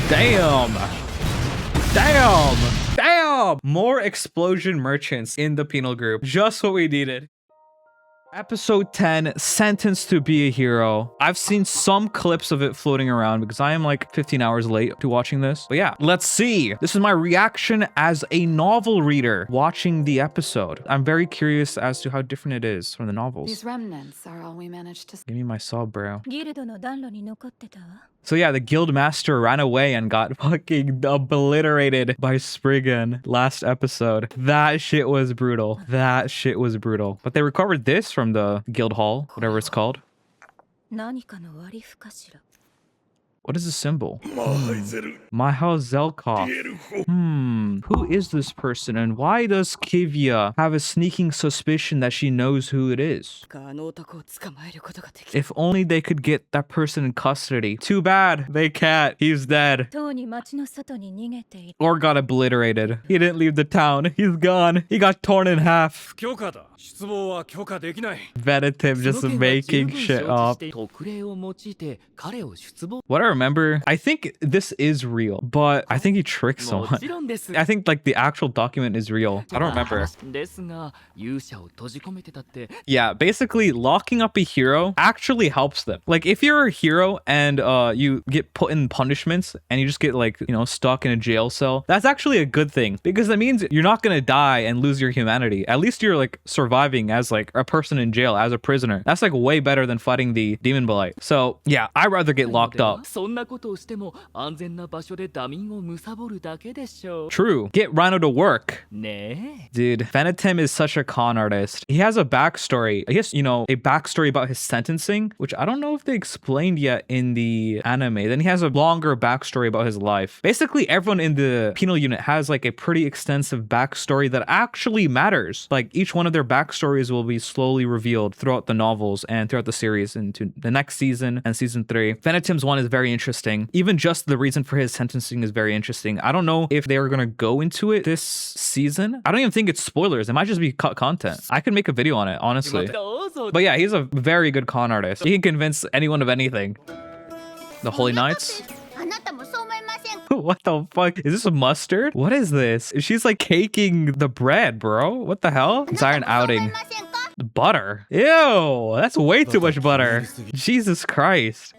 Damn. Damn. Damn. More explosion merchants in the penal group. Just what we needed. Episode 10, Sentenced to be a Hero. I've seen some clips of it floating around because I am like 15 hours late to watching this. But yeah, let's see. This is my reaction as a novel reader watching the episode. I'm very curious as to how different it is from the novels. These remnants are all we managed to. Give me my sub, bro. So yeah, the guild master ran away and got fucking obliterated by Spriggan last episode. That shit was brutal. That shit was brutal. But they recovered this from the guild hall, whatever it's called. What is the symbol? Mahal Zelkov. Who is this person and why does Kivya have a sneaking suspicion that she knows who it is? If only they could get that person in custody. Too bad. They can't. He's dead. Or got obliterated. He didn't leave the town. He's gone. He got torn in half. Venetim just making shit up. What I remember, I think this is real, but I think he tricked someone. I think like the actual document is real. I don't remember. Yeah, basically locking up a hero actually helps them. Like if you're a hero and you get put in punishments and you just get like, you know, stuck in a jail cell, that's actually a good thing because that means you're not gonna die and lose your humanity. At least you're like surviving as like a person in jail, as a prisoner. That's like way better than fighting the demon blight. So yeah, I'd rather get locked up. True. Get Rhino to work. Dude, Venetim is such a con artist. He has a backstory. I guess, you know, a backstory about his sentencing, which I don't know if they explained yet in the anime. Then he has a longer backstory about his life. Basically, everyone in the penal unit has like a pretty extensive backstory that actually matters. Like each one of their backstories will be slowly revealed throughout the novels and throughout the series into the next season and season 3. Venetim's one is very interesting. Even just the reason for his sentencing is very interesting. I don't know if they are going to go into it this season. I don't even think it's spoilers. It might just be cut content. I could make a video on it, honestly. But yeah, he's a very good con artist. He can convince anyone of anything. The Holy Knights. What the fuck? Is this a mustard? What is this? She's like caking the bread, bro. What the hell? Siren outing. Butter. Ew, that's way too much butter. Jesus Christ.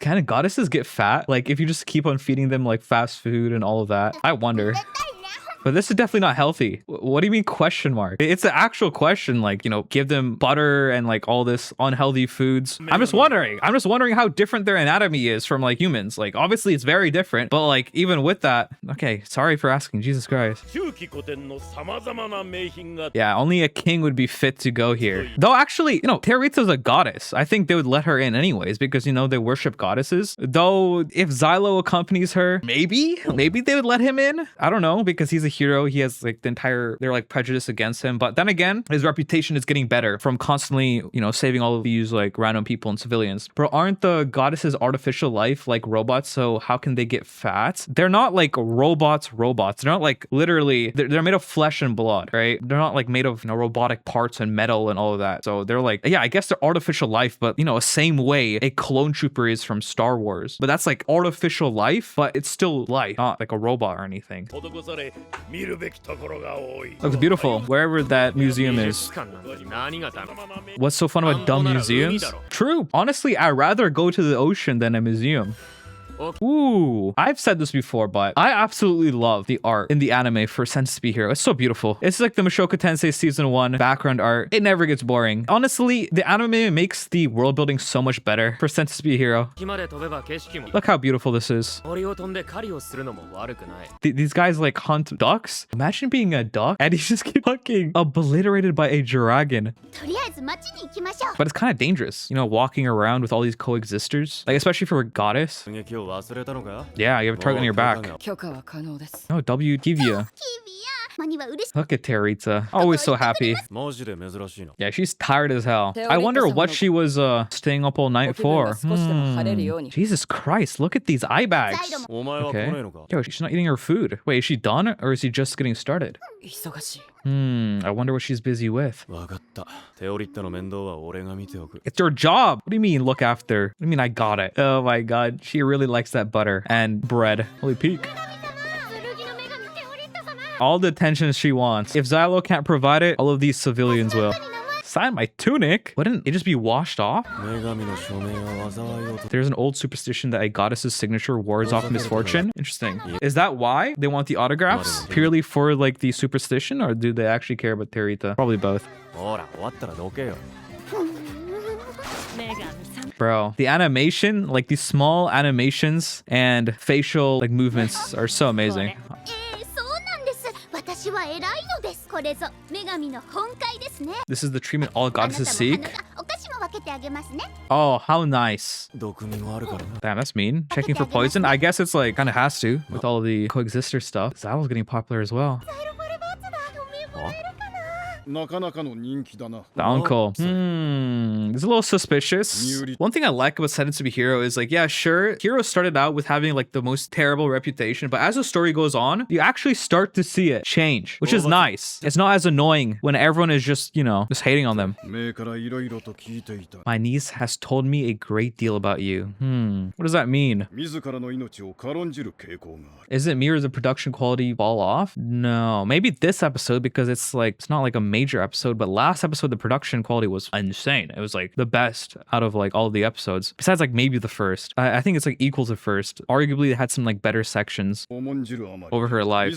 Can goddesses get fat? Like if you just keep on feeding them like fast food and all of that? I wonder. But this is definitely not healthy. What do you mean question mark? It's an actual question, like, you know, give them butter and like all this unhealthy foods. I'm just wondering how different their anatomy is from like humans. Like obviously it's very different, but like even with that, okay, sorry for asking, Jesus Christ. Yeah, only a king would be fit to go here. Though actually, you know, Terita's a goddess. I think they would let her in anyways because, you know, they worship goddesses. Though if Xylo accompanies her, maybe they would let him in. I don't know because he's a hero. He has like they're like prejudiced against him, but then again his reputation is getting better from constantly, you know, saving all of these like random people and civilians. Bro, aren't the goddesses artificial life like robots? So how can they get fat? They're not like robots. They're not like literally they're made of flesh and blood, right? They're not like made of, you know, robotic parts and metal and all of that. So they're like, yeah, I guess they're artificial life, but you know, the same way a clone trooper is from Star Wars. But that's like artificial life, but it's still life, not like a robot or anything. Looks beautiful, wherever that museum is. What's so fun about dumb museums? True. Honestly, I'd rather go to the ocean than a museum. Ooh, I've said this before, but I absolutely love the art in the anime for Sentenced to be Hero. It's so beautiful. It's like the Mushoku Tensei season 1 background art. It never gets boring. Honestly, the anime makes the world building so much better for Sentenced to be Hero. Look how beautiful this is. These guys like hunt ducks. Imagine being a duck and he's just fucking obliterated by a dragon. But it's kind of dangerous, you know, walking around with all these coexisters, like especially for a goddess. Yeah, you have a target on your back. No, W Kivya. Look at Terita. Always so happy. Yeah, she's tired as hell. I wonder what she was staying up all night for. Jesus Christ, look at these eye bags. Okay. Yo, she's not eating her food. Wait, is she done or is she just getting started? I wonder what she's busy with. It's your job. What do you mean look after? What do you mean I got it? Oh my god, she really likes that butter and bread. Holy peak. All the attention she wants. If Xylo can't provide it, all of these civilians will. Sign my tunic? Wouldn't it just be washed off? There's an old superstition that a goddess's signature wards off misfortune. Interesting. Is that why they want the autographs? Purely for like the superstition, or do they actually care about Terita? Probably both. Bro, the animation, like these small animations and facial like movements are so amazing. This is the treatment all goddesses seek. Oh, how nice. Damn, that's mean. Checking for poison? I guess it's like kind of has to with all the coexister stuff. Xylo's getting popular as well. The uncle. It's a little suspicious. One thing I like about Sentenced to be Hero is like, yeah, sure, Hero started out with having like the most terrible reputation, but as the story goes on, you actually start to see it change, which is nice. It's not as annoying when everyone is just, you know, just hating on them. My niece has told me a great deal about you. What does that mean? Is it me or does the production quality fall off? No, maybe this episode because it's like, it's not like a major episode, but last episode the production quality was insane. It was like the best out of like all of the episodes, besides like maybe the first. I think it's like equal to first. Arguably it had some like better sections over her life.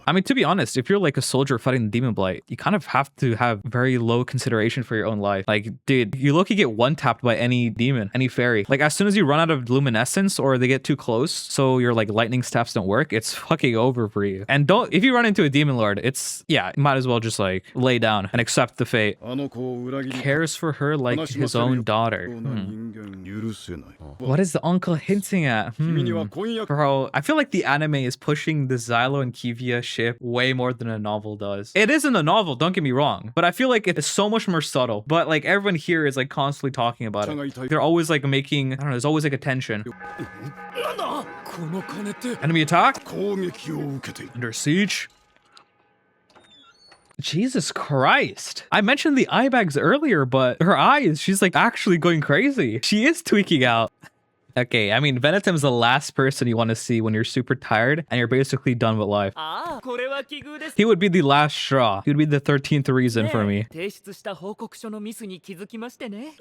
I mean, to be honest, if you're like a soldier fighting the demon blight, you kind of have to have very low consideration for your own life. Like, dude, you look, you get one tapped by any demon, any fairy. Like as soon as you run out of luminescence or they get too close, so your like lightning staffs don't work, it's fucking over for you. And don't, if you run into a demon lord, it's, yeah, you might as well just like lay down and accept the fate. Cares for her like his own daughter. What is the uncle hinting at? Bro, I feel like the anime is pushing the Xylo and Kivia ship way more than a novel does. It is in the novel, don't get me wrong, but I feel like it's so much more subtle. But like everyone here is like constantly talking about it. They're always like making, I don't know, there's always like a tension. Enemy attack? Under siege? Jesus Christ. I mentioned the eye bags earlier, but her eyes, she's like actually going crazy. She is tweaking out. Okay, I mean, Venetum's the last person you want to see when you're super tired and you're basically done with life. He would be the last straw. He would be the 13th reason for me.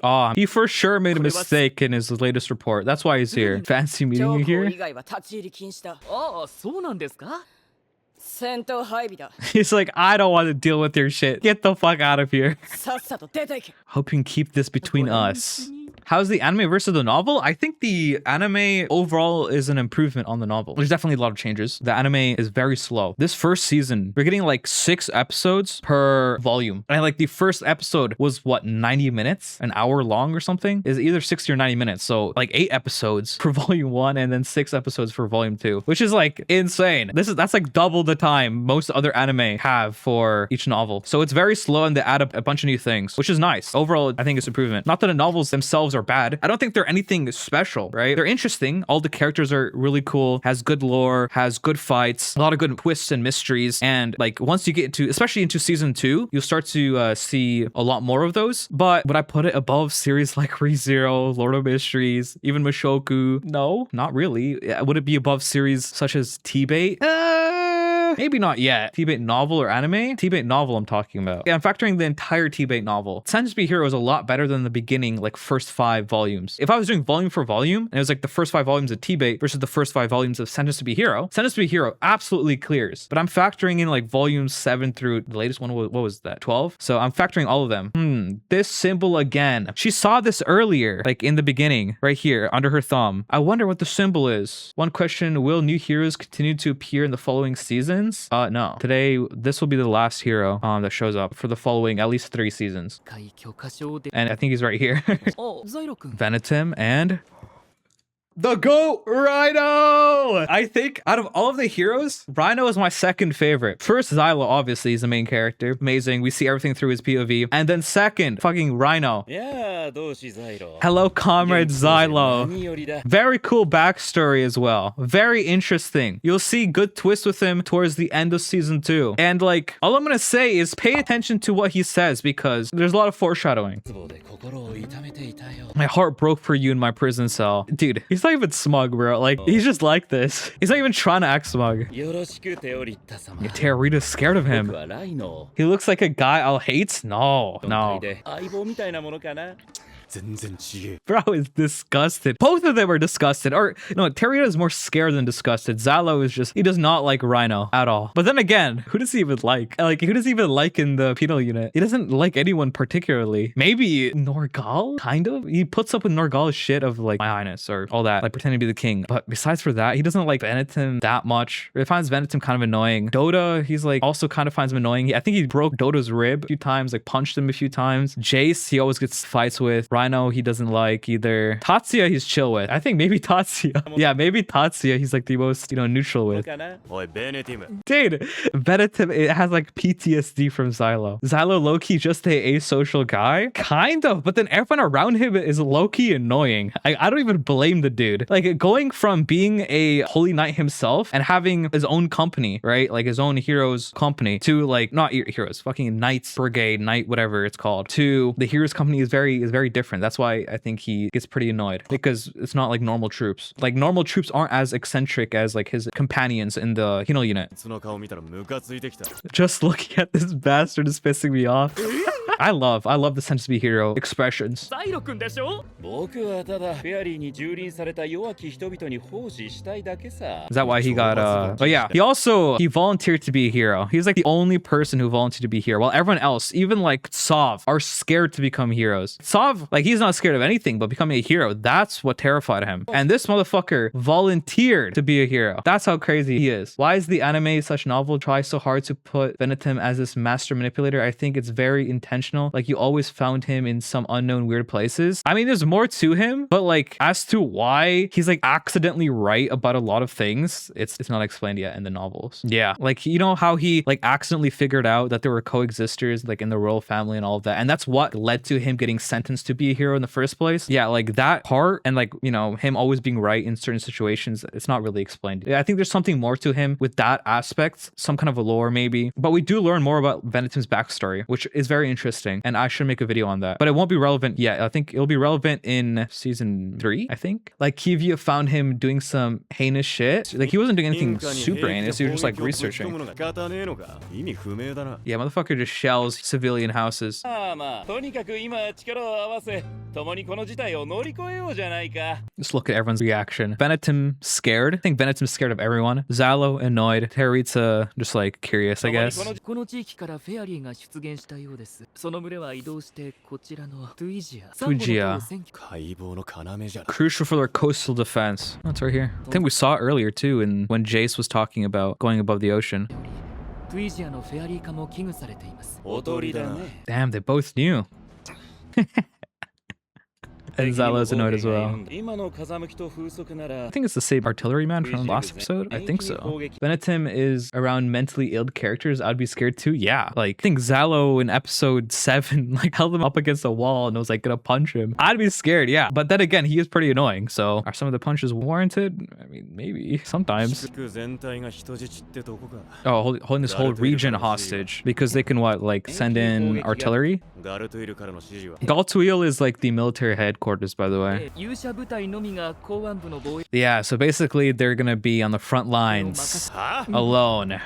Oh, he for sure made a mistake in his latest report. That's why he's here. Fancy meeting you here? He's like, I don't want to deal with your shit. Get the fuck out of here. Hope you can keep this between us. How's the anime versus the novel? I think the anime overall is an improvement on the novel. There's definitely a lot of changes. The anime is very slow. This first season, we're getting like 6 episodes per volume. And like the first episode was what, 90 minutes? An hour long or something? Is either 60 or 90 minutes. So like 8 episodes for volume 1 and then 6 episodes for volume 2, which is like insane. That's like double the time most other anime have for each novel. So it's very slow and they add up a bunch of new things, which is nice. Overall, I think it's improvement. Not that the novels themselves are bad. I don't think they're anything special, right? They're interesting. All the characters are really cool, has good lore, has good fights, a lot of good twists and mysteries. And like once you get into, especially into season 2, you'll start to see a lot more of those. But would I put it above series like ReZero, Lord of Mysteries, even Mushoku? No, not really. Would it be above series such as T-Bait? Maybe not yet. T-Bait novel or anime? T-Bait novel I'm talking about. Yeah, I'm factoring the entire T-Bait novel. Sentenced to be Hero is a lot better than the beginning, like first 5 volumes. If I was doing volume for volume, and it was like the first 5 volumes of T-Bait versus the first 5 volumes of Sentenced to be Hero, Sentenced to be Hero absolutely clears. But I'm factoring in like volumes 7 through the latest one, what was that? 12? So I'm factoring all of them. This symbol again. She saw this earlier, like in the beginning, right here, under her thumb. I wonder what the symbol is. One question, will new heroes continue to appear in the following seasons? No. Today, this will be the last hero that shows up for the following at least 3 seasons. And I think he's right here. Venetum and The GOAT, Rhino! I think out of all of the heroes, Rhino is my second favorite. First, Xylo, obviously, is the main character. Amazing. We see everything through his POV. And then second, fucking Rhino. Hello, comrade Xylo. Very cool backstory as well. Very interesting. You'll see good twists with him towards the end of season 2. And like, all I'm gonna say is pay attention to what he says because there's a lot of foreshadowing. My heart broke for you in my prison cell. Dude, he's not even smug, bro. Like, he's just like this. He's not even trying to act smug. Teorita's scared of him. He looks like a guy I'll hate? No. Bro is disgusted. Both of them are disgusted. Or, no, Teorita is more scared than disgusted. Xylo is just, he does not like Rhino at all. But then again, who does he even like? Like, who does he even like in the penal unit? He doesn't like anyone particularly. Maybe Norgal? Kind of? He puts up with Norgal's shit of like, my highness or all that, like pretending to be the king. But besides for that, he doesn't like Venetim that much. He finds Venetim kind of annoying. Dota, he's like, also kind of finds him annoying. I think he broke Dota's rib a few times, like punched him a few times. Jace, he always gets fights with. Rhino, he doesn't like either. Tatsuya, he's chill with. I think maybe Tatsuya. Yeah, maybe Tatsuya, he's like the most, neutral with. Dude, Venetim, it has like PTSD from Xylo. Xylo low-key just a asocial guy? Kind of, but then everyone around him is low-key annoying. I don't even blame the dude. Like, going from being a holy knight himself and having his own company, right? Like his own heroes company to like, not heroes, fucking knights brigade, knight, whatever it's called, to the heroes company is very different. That's why I think he gets pretty annoyed because it's not like normal troops. Like normal troops aren't as eccentric as like his companions in the Hino unit. Just looking at this bastard is pissing me off. I love the sense to be hero expressions. Is that why he got oh yeah, he volunteered to be a hero. He's like the only person who volunteered to be here, while everyone else, even like Sov, are scared to become heroes. Sov, like, he's not scared of anything but becoming a hero. That's what terrified him. And this motherfucker volunteered to be a hero. That's how crazy he is. Why is the anime / novel try so hard to put Venetim as this master manipulator? I think it's very intentional. Like, you always found him in some unknown weird places. I mean, there's more to him, but like, as to why he's like accidentally right about a lot of things, it's not explained yet in the novels. Yeah, like, you know how he like accidentally figured out that there were coexisters like in the royal family and all of that, and that's what led to him getting sentenced to be a hero in the first place. Yeah, like that part, and like, him always being right in certain situations, it's not really explained. Yeah, I think there's something more to him with that aspect, some kind of a lore maybe, but we do learn more about Venetim's backstory, which is very interesting, and I should make a video on that, but it won't be relevant yet. I think it'll be relevant in season 3, I think. Like, Kivia found him doing some heinous shit. Like, he wasn't doing anything super heinous, he was just like researching. Yeah, motherfucker just shells civilian houses. Just look at everyone's reaction. Venetim scared. I think Venetim's scared of everyone. Xylo annoyed. Teorita just like curious, I guess. Fujiya. Crucial for their coastal defense. Oh, it's right here. I think we saw it earlier too, when Jace was talking about going above the ocean. Damn, they both knew. And Xylo's annoyed as well. I think it's the same artilleryman from last episode. I think so. Venetim is around mentally ill characters. I'd be scared too. Yeah. Like, I think Xylo in episode 7 like held him up against a wall and was like gonna punch him. I'd be scared, yeah. But then again, he is pretty annoying. So are some of the punches warranted? I mean, maybe. Sometimes. Oh, holding this whole region hostage because they can what, like send in artillery? Galtuil is like the military headquarters, by the way. Yeah, so basically they're gonna be on the front lines alone.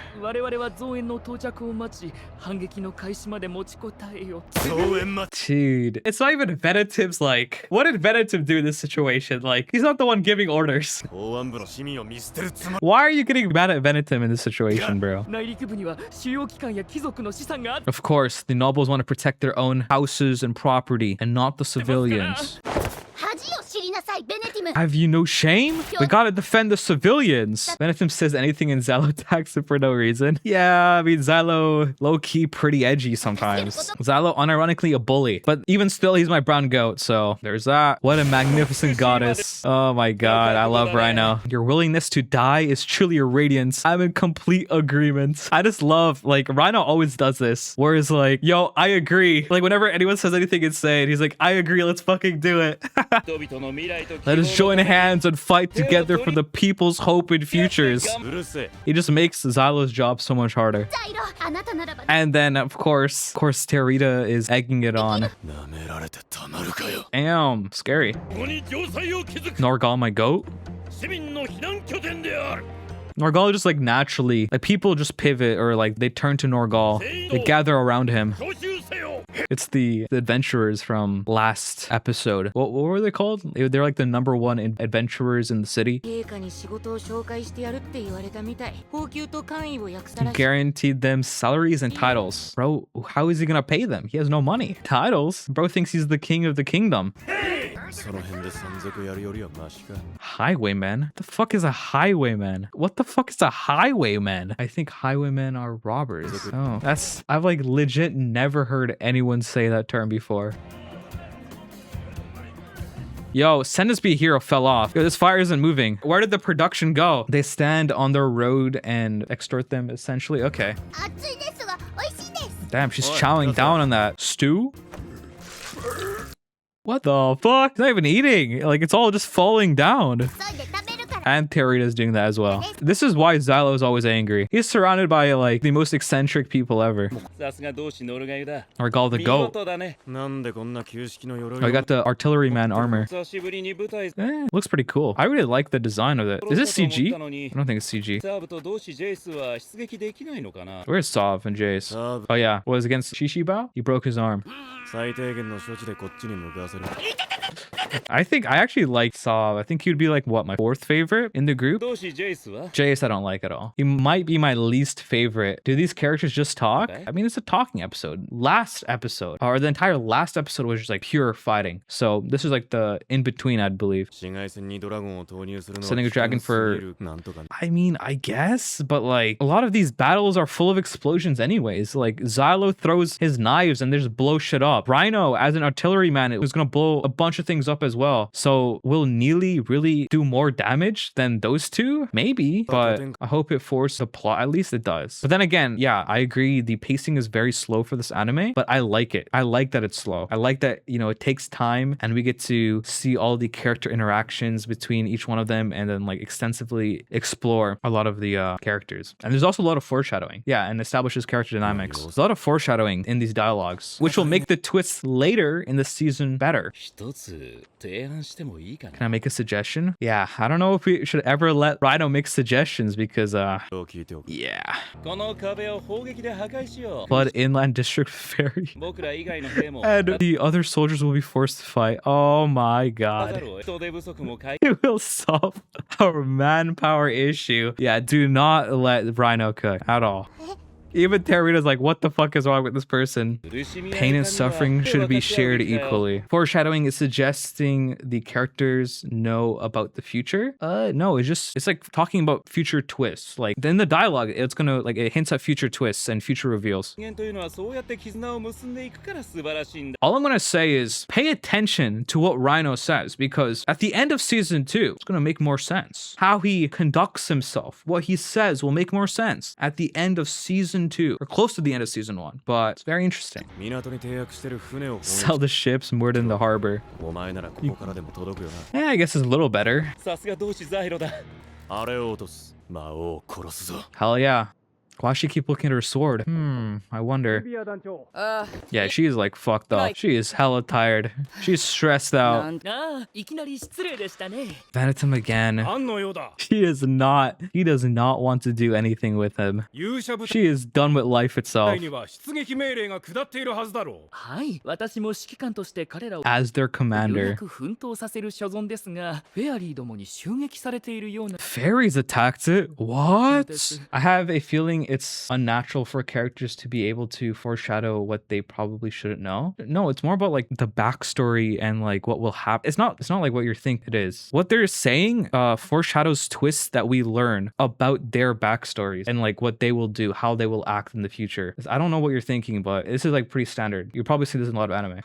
Dude, it's not even Venetim's like, what did Venetim do in this situation? Like, he's not the one giving orders. Why are you getting mad at Venetim in this situation, bro? Of course, the nobles want to protect their own houses and property and not the civilians. Have you no shame? We gotta defend the civilians. Venetum says anything and Xylo attacks it for no reason. Yeah, I mean, Xylo low-key pretty edgy sometimes. Xylo unironically a bully. But even still, he's my brown goat, so there's that. What a magnificent goddess. Oh my god, I love Rhino. Your willingness to die is truly a radiance. I'm in complete agreement. I just love, like, Rhino always does this. Whereas, like, yo, I agree. Like, whenever anyone says anything insane, he's like, I agree, let's fucking do it. Let us join hands and fight together for the people's hope and futures. He just makes Xylo's job so much harder. And then, of course, Terita is egging it on. Damn, scary. Norgal, my goat? Norgal just like naturally, like people just pivot or like they turn to Norgal. They gather around him. It's the adventurers from last episode. What were they called? They're like the #1 adventurers in the city. Guaranteed them salaries and titles. Bro, how is he gonna pay them? He has no money. Titles? Bro thinks he's the king of the kingdom. Highwayman? The fuck is a highwayman? What the fuck is a highwayman? I think highwaymen are robbers. Oh, I've like legit never heard anyone say that term before. Yo, Send Us Be a Hero fell off. Yo, this fire isn't moving. Where did the production go? They stand on their road and extort them essentially. Okay. Damn, she's chowing down on that. Stew? What the fuck? He's not even eating. Like, it's all just falling down. And Terita's doing that as well. This is why Xylo is always angry. He's surrounded by, like, the most eccentric people ever. Norgal the goat. Oh, I got the artilleryman armor. Looks pretty cool. I really like the design of it. Is this CG? I don't think it's CG. Where's Sav and Jace? Oh yeah, was against Shishibao? He broke his arm. I actually like Sav. I think he would be like, what, my 4th favorite in the group? Jace I don't like at all. He might be my least favorite. Do these characters just talk? I mean, it's a talking episode. Last episode, or the entire last episode was just like pure fighting. So this is like the in-between, I'd believe. Sending a dragon for... I mean, I guess, but like a lot of these battles are full of explosions anyways. Like Xylo throws his knives and they just blow shit up. Rhino, as an artilleryman, it was gonna blow a bunch of things up as well. So will Neely really do more damage than those two? Maybe, but I hope it forces the plot. At least it does. But then again, yeah, I agree. The pacing is very slow for this anime, but I like it. I like that it's slow. I like that, you know, it takes time and we get to see all the character interactions between each one of them and then like extensively explore a lot of the characters. And there's also a lot of foreshadowing. Yeah, and establishes character dynamics. There's a lot of foreshadowing in these dialogues, which will make the twists later in the season better. Can I make a suggestion? Yeah, I don't know if we should ever let Rhino make suggestions because, yeah. But Inland District Ferry. And the other soldiers will be forced to fight. Oh my god. It will solve our manpower issue. Yeah, do not let Rhino cook at all. Even Terita's like, what the fuck is wrong with this person? Pain and suffering should be shared equally. Foreshadowing is suggesting the characters know about the future. No, it's like talking about future twists. Like in the dialogue, it's gonna like it hints at future twists and future reveals. All I'm gonna say is pay attention to what Rhino says, because at the end of season 2, it's gonna make more sense. How he conducts himself, what he says will make more sense at the end of season 2, or close to the end of season 1, but it's very interesting. Sell the ships moored in the harbor. Yeah, I guess it's a little better. Hell yeah. Why does she keep looking at her sword? I wonder. Yeah, she's like fucked up. She is hella tired. She's stressed out. Vanitum again. He does not want to do anything with him. She is done with life itself. As their commander. Fairies attacked it? What? I have a feeling it's unnatural for characters to be able to foreshadow what they probably shouldn't know. No, it's more about like the backstory and like what will happen. It's not like what you think it is. What they're saying foreshadows twists that we learn about their backstories and like what they will do, how they will act in the future. I don't know what you're thinking, but this is like pretty standard. You probably see this in a lot of anime.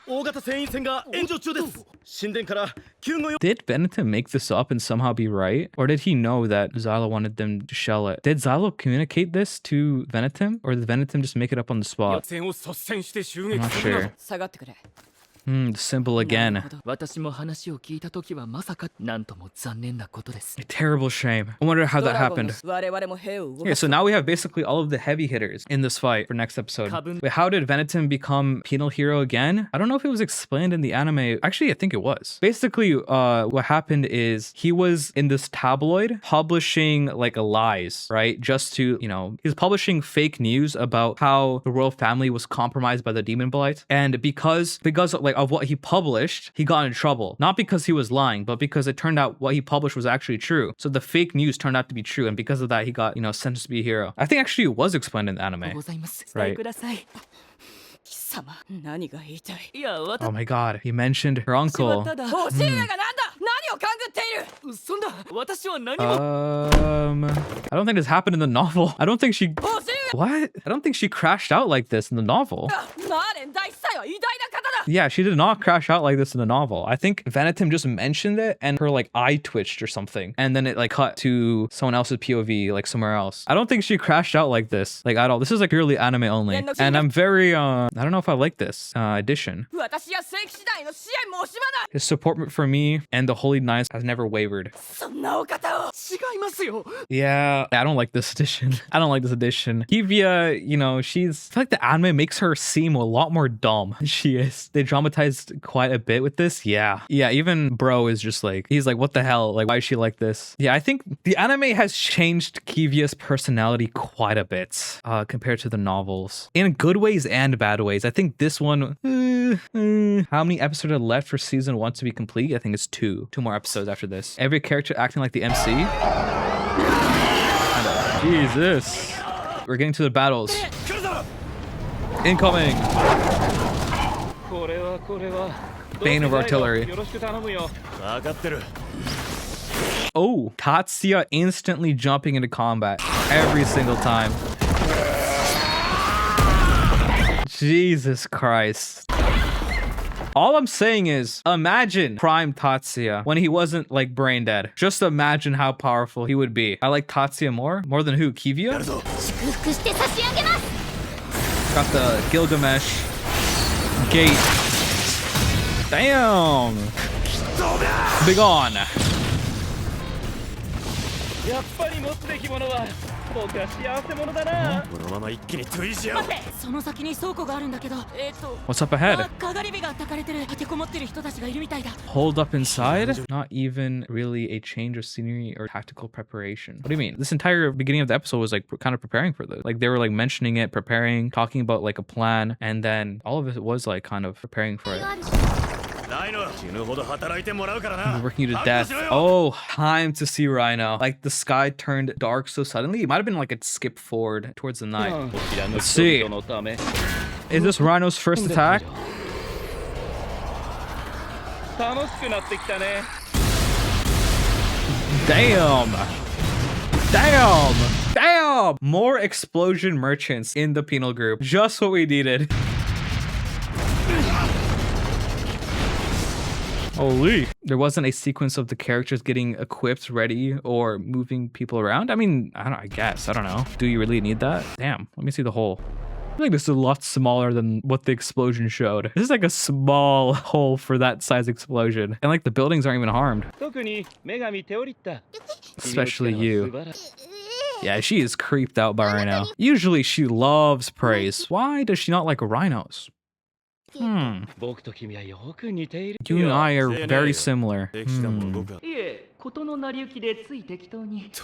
Did Benetton make this up and somehow be right? Or did he know that Xylo wanted them to shell it? Did Xylo communicate this to Venetim? Or did Venetim just make it up on the spot? I'm not sure. The symbol again. A terrible shame. I wonder how that happened. Okay, so now we have basically all of the heavy hitters in this fight for next episode. Wait, how did Venetim become penal hero again? I don't know if it was explained in the anime. Actually, I think it was. Basically, what happened is he was in this tabloid publishing like lies, right? Just to, you know, he's publishing fake news about how the royal family was compromised by the demon blight. And because like of what he published, he got in trouble. Not because he was lying, but because it turned out what he published was actually true. So the fake news turned out to be true, and because of that, he got, you know, sentenced to be a hero. I think actually it was explained in the anime. Right. Oh my god, he mentioned her uncle. I don't think this happened in the novel. I don't think she... What? I don't think she crashed out like this in the novel. Yeah, she did not crash out like this in the novel. I think Venetim just mentioned it and her like eye twitched or something. And then it like cut to someone else's POV like somewhere else. I don't think she crashed out like this, like at all. This is like purely anime only. And I'm very, I don't know if I like this addition. His support for me and the Holy Knights has never wavered. Yeah, I don't like this edition. I don't like this edition. Hevia, you know, I feel like the anime makes her seem a lot more dumb than she is. They dramatized quite a bit with this. Yeah, even bro is just like, he's like, what the hell? Like, why is she like this? Yeah, I think the anime has changed Kivia's personality quite a bit compared to the novels. In good ways and bad ways. I think this one, how many episodes are left for season 1 to be complete? I think it's 2 more episodes after this. Every character acting like the MC. Jesus. We're getting to the battles. Incoming. Bane of artillery. Oh, Tatsuya instantly jumping into combat every single time. Jesus Christ. All I'm saying is, imagine Prime Tatsuya when he wasn't like brain dead. Just imagine how powerful he would be. I like Tatsuya more than who? Kivia? Got the Gilgamesh gate. Damn! Big on. What's up ahead? Hold up inside? Not even really a change of scenery or tactical preparation. What do you mean? This entire beginning of the episode was like kind of preparing for this. Like they were like mentioning it, preparing, talking about like a plan, and then all of it was like kind of preparing for it. Working you to death. Oh, time to see Rhino. Like the sky turned dark so suddenly. It might have been like a skip forward towards the night. Let's see. Is this Rhino's first attack? Damn. More explosion merchants in the penal group. Just what we needed. Holy. There wasn't a sequence of the characters getting equipped, ready, or moving people around. I mean, I guess. I don't know. Do you really need that? Damn. Let me see the hole. I think this is a lot smaller than what the explosion showed. This is like a small hole for that size explosion. And like the buildings aren't even harmed. Especially you. Yeah, she is creeped out by Rhino. Usually she loves praise. Why does she not like rhinos? You and I are very similar.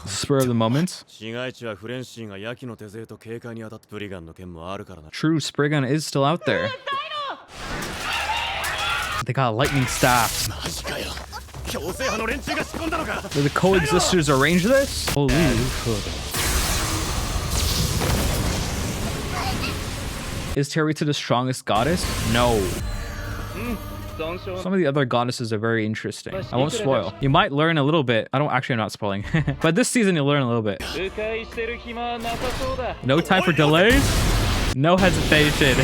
Spur of the moment. True, Spriggan is still out there. They got lightning staffs. Did the coexisters arrange this? Holy. Is Terita the strongest goddess? No. Some of the other goddesses are very interesting. I won't spoil. You might learn a little bit. I'm not spoiling. But this season you'll learn a little bit. No time for delays. No hesitation.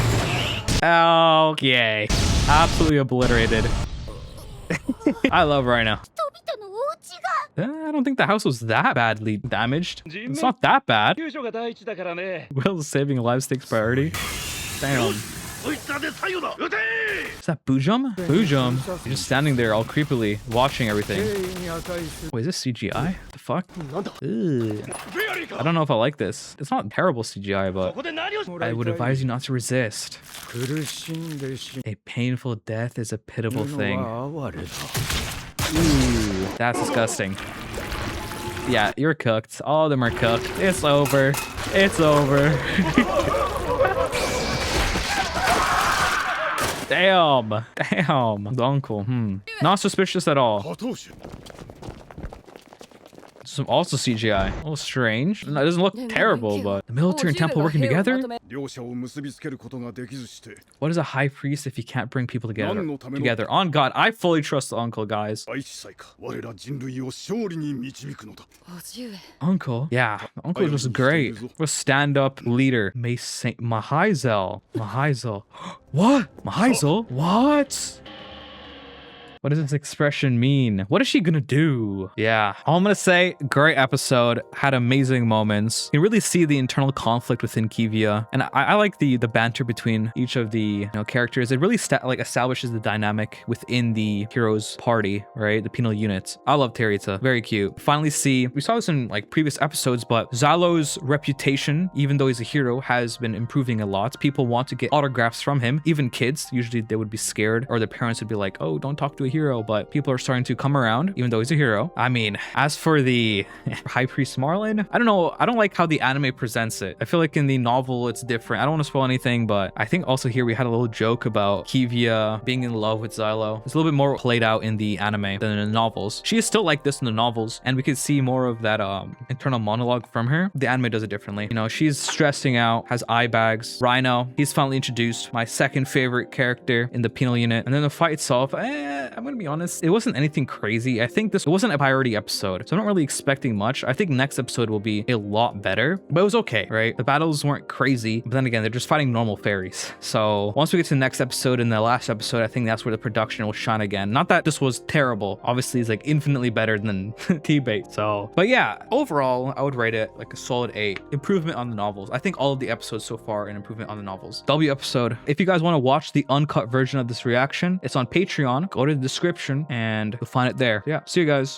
Okay. Absolutely obliterated. I love Rhino. I don't think the house was that badly damaged. It's not that bad. Will's saving lives takes priority. Damn. Is that Boojum? Boojum. You're just standing there all creepily, watching everything. Wait, is this CGI? The fuck? Ugh. I don't know if I like this. It's not terrible CGI, but I would advise you not to resist. A painful death is a pitiable thing. Ooh, that's disgusting. Yeah, you're cooked. All of them are cooked. It's over. It's over. Damn. Damn. The uncle. Not suspicious at all. Some also CGI. A little strange. No, it doesn't look terrible, but the military and temple working together? What is a high priest if he can't bring people together? On God, I fully trust the uncle, guys. Uncle? Yeah, uncle is just great. What a stand-up leader. Mahizel. What? Mahizel? What? What does this expression mean? What is she gonna do? Yeah, all I'm gonna say, great episode, had amazing moments. You can really see the internal conflict within Kivia, and I like the banter between each of the characters. It really establishes the dynamic within the heroes' party, right? The penal units. I love Terita, very cute. We saw this in previous episodes, but Xylo's reputation, even though he's a hero, has been improving a lot. People want to get autographs from him. Even kids, usually they would be scared, or their parents would be like, oh, don't talk to a hero, but people are starting to come around, even though he's a hero. I mean, as for the High Priest Marlin, I don't know. I don't like how the anime presents it. I feel like in the novel, it's different. I don't want to spoil anything, but I think also here we had a little joke about Kivia being in love with Xylo. It's a little bit more played out in the anime than in the novels. She is still like this in the novels, and we could see more of that internal monologue from her. The anime does it differently. She's stressing out, has eye bags. Rhino, he's finally introduced, my second favorite character in the penal unit. And then the fight itself, I'm gonna be honest, it wasn't anything crazy. I think it wasn't a priority episode, so I'm not really expecting much. I think next episode will be a lot better, but it was okay, right? The battles weren't crazy, but then again, they're just fighting normal fairies. So once we get to the next episode and the last episode, I think that's where the production will shine again. Not that this was terrible. Obviously, it's infinitely better than T-Bait. So, but yeah, overall, I would rate it a solid 8. Improvement on the novels. I think all of the episodes so far are an improvement on the novels. W episode. If you guys want to watch the uncut version of this reaction, it's on Patreon. Go to the description and you'll find it there. Yeah, see you guys.